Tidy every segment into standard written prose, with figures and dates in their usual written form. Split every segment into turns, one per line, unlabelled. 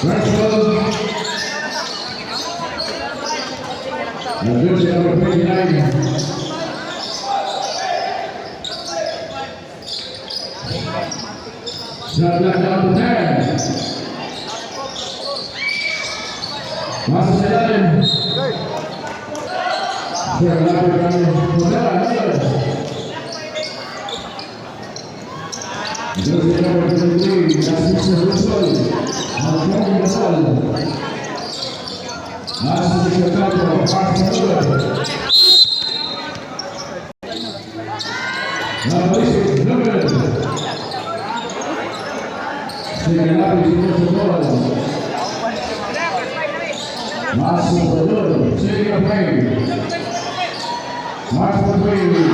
Masuk ke dalam. Melakukan modal. Jersey number 23, kasih serusul. Melakukan modal. Masuk ke dalam. Barcelona. Lalu number. Sehingga lagi serusul. Masuk ke dalam. Sehingga baik. Masuk ke dalam.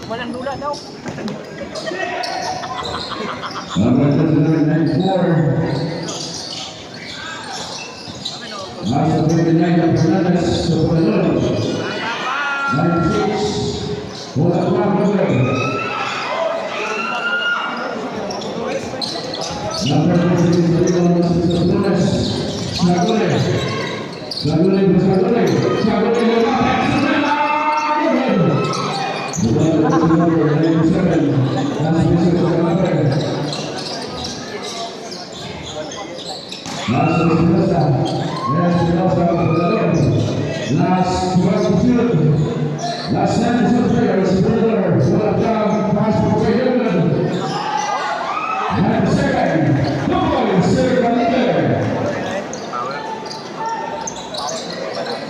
Walang dula daw.
Number 94. Masuk ke dalam Fernandez Soporello. 96. Bola keluar bola. Number 94. Sagole. Sagole bersagole. Sagole lepas. Las